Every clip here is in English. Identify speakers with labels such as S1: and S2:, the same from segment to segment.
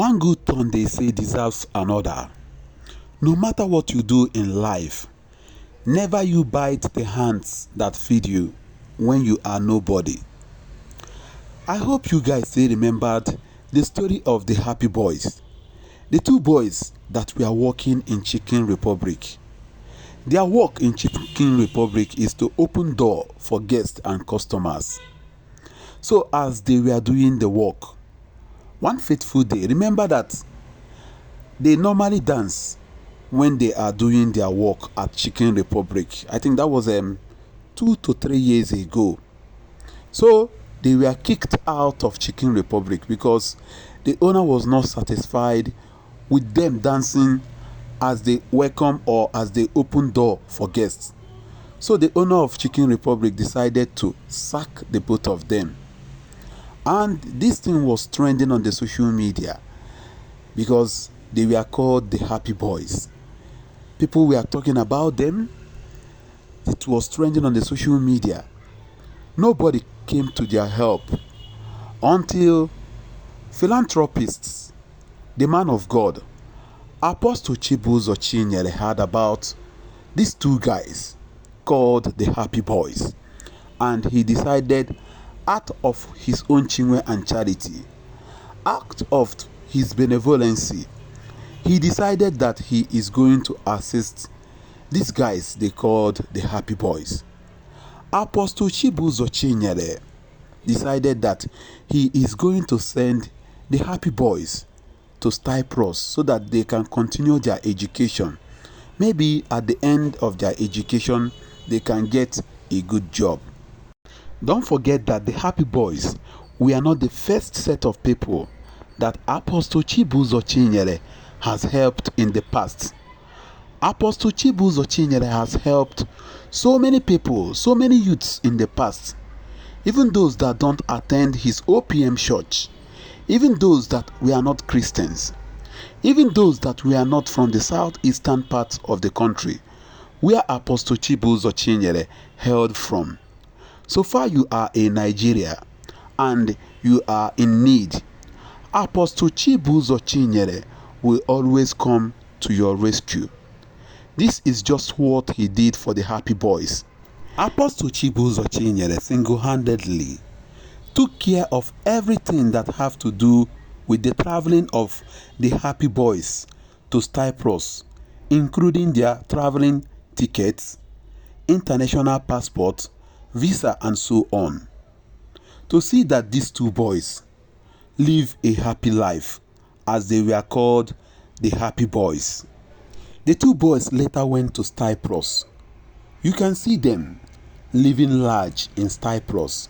S1: One good turn, they say, deserves another. No matter what you do in life, never you bite the hands that feed you when you are nobody. I hope you guys still remembered the story of the Happie Boys, the two boys that were working in Chicken Republic. Their work in Chicken Republic is to open door for guests and customers. So as they were doing the work, one fateful day, remember that they normally dance when they are doing their work at Chicken Republic. I think that was 2 to 3 years ago. So they were kicked out of Chicken Republic because the owner was not satisfied with them dancing as they welcome or as they open door for guests. So the owner of Chicken Republic decided to sack the both of them. And this thing was trending on the social media because they were called the Happie Boys. People were talking about them. It was trending on the social media. Nobody came to their help until philanthropists, the man of God, Apostle Chibuzo heard about these two guys called the Happie Boys, and he decided, out of his own chinwe and charity, out of his benevolency, he decided that he is going to assist these guys they called the Happie Boys. Apostle Chibuzo decided that he is going to send the Happie Boys to Cyprus so that they can continue their education. Maybe at the end of their education, they can get a good job. Don't forget that the Happie Boys, we are not the first set of people that Apostle Chibuzo has helped in the past. Apostle Chibuzo has helped so many people, so many youths in the past. Even those that don't attend his OPM church, even those that we are not Christians, even those that we are not from the southeastern part of the country, where Apostle Chibuzo hailed from. So far you are in Nigeria and you are in need, Apostle Chibuzo will always come to your rescue. This is just what he did for the Happie Boys. Apostle Chibuzo single-handedly took care of everything that have to do with the traveling of the Happie Boys to Cyprus, including their traveling tickets, international passport, visa, and so on, to see that these two boys live a happy life, as they were called the Happie Boys. The two boys later went to Cyprus. You can see them living large in Cyprus,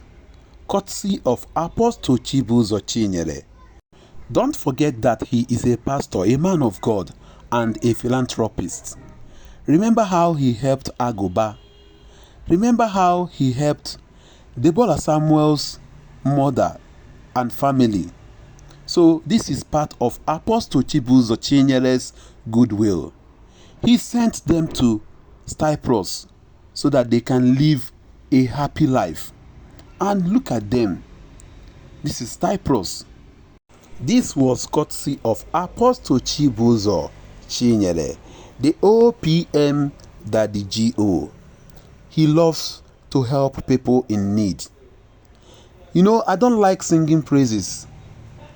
S1: courtesy of Apostle Chibuzo. Don't forget that he is a pastor, a man of God, and a philanthropist. Remember how he helped Agoba. Remember how he helped Deborah Samuel's mother and family. So this is part of Apostle Chibuzo goodwill. He sent them to Cyprus so that they can live a happy life. And look at them. This is Cyprus. This was courtesy of Apostle Chibuzo, the OPM Daddy GO. He loves to help people in need. You know, I don't like singing praises,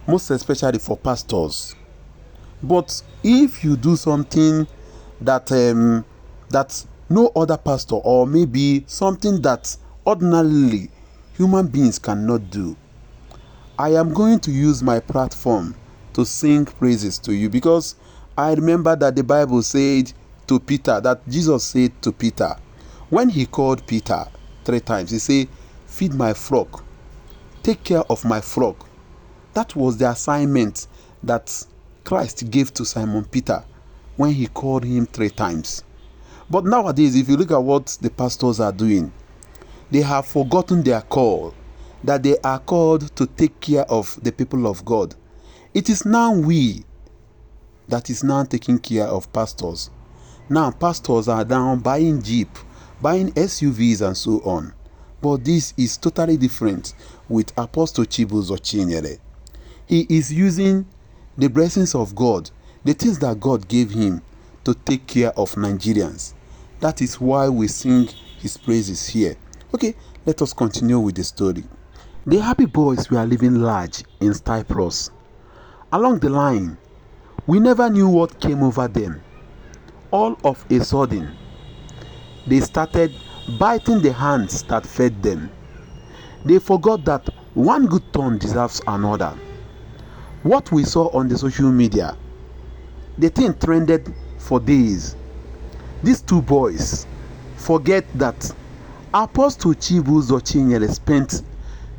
S1: most especially for pastors. But if you do something that no other pastor, or maybe something that ordinarily human beings cannot do, I am going to use my platform to sing praises to you, because I remember that the Bible said to Peter, that Jesus said to Peter, when he called Peter 3 times, he said, feed my flock, take care of my flock. That was the assignment that Christ gave to Simon Peter when he called him 3 times. But nowadays, if you look at what the pastors are doing, they have forgotten their call, that they are called to take care of the people of God. It is now we that is now taking care of pastors. Now pastors are down buying Jeep, buying SUVs and so on. But this is totally different with Apostle Chibuzo. He is using the blessings of God, the things that God gave him to take care of Nigerians. That is why we sing his praises here. Okay, let us continue with the story. The Happie Boys were living large in Cyprus. Along the line, we never knew what came over them. All of a sudden, they started biting the hands that fed them. They forgot that one good turn deserves another. What we saw on the social media, the thing trended for days. These two boys forget that Apostle Chibuzo spent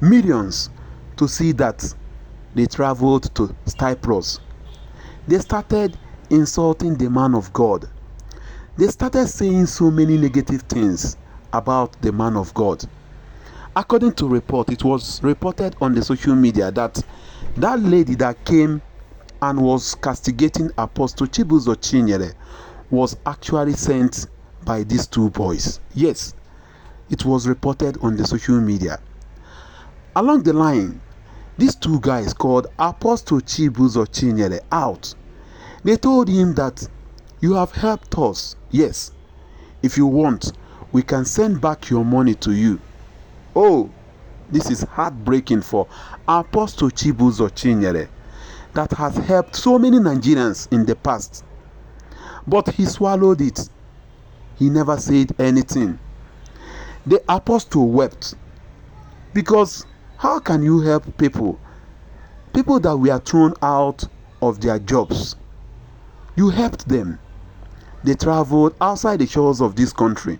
S1: millions to see that they traveled to Cyprus. They started insulting the man of God. They started saying so many negative things about the man of God. According to report, it was reported on the social media that that lady that came and was castigating Apostle Chibuzo was actually sent by these two boys. Yes, it was reported on the social media. Along the line, these two guys called Apostle Chibuzo out. They told him that you have helped us. Yes, if you want, we can send back your money to you. Oh, this is heartbreaking for Apostle Chibuzo that has helped so many Nigerians in the past. But he swallowed it. He never said anything. The apostle wept, because how can you help people that were thrown out of their jobs? You helped them. They traveled outside the shores of this country,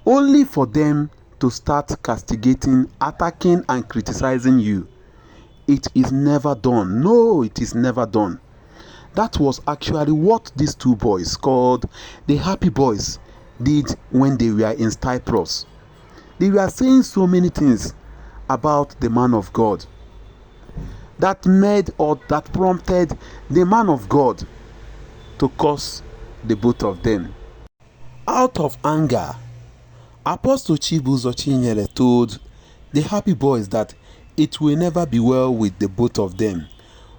S1: only for them to start castigating, attacking and criticizing you. It is never done. No, it is never done. That was actually what these two boys called the Happie Boys did when they were in Cyprus. They were saying so many things about the man of God that made or that prompted the man of God to curse the both of them. Out of anger, Apostle Chibuzo told the Happie Boys that it will never be well with the both of them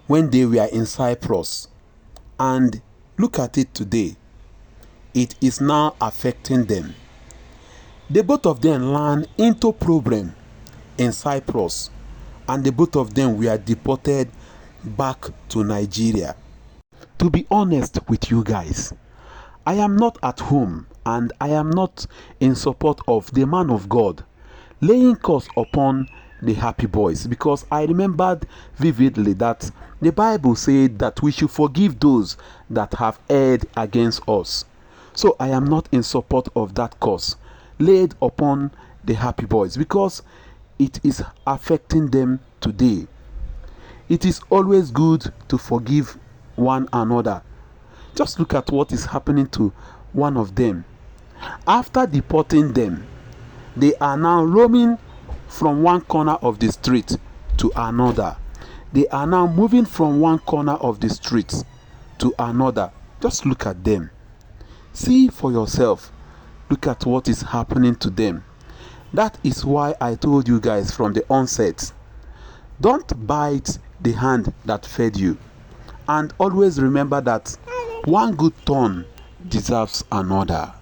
S1: when they were in Cyprus. And look at it today. It is now affecting them. The both of them ran into problem in Cyprus, and the both of them were deported back to Nigeria. To be honest with you guys, I am not at home and I am not in support of the man of God laying curse upon the Happie Boys, because I remembered vividly that the Bible said that we should forgive those that have erred against us. So I am not in support of that curse laid upon the Happie Boys, because it is affecting them today. It is always good to forgive one another. Just look at what is happening to one of them. After deporting them, they are now roaming from one corner of the street to another. They are now moving from one corner of the street to another. Just look at them. See for yourself. Look at what is happening to them. That is why I told you guys from the onset, don't bite the hand that fed you. And always remember that one good turn deserves another.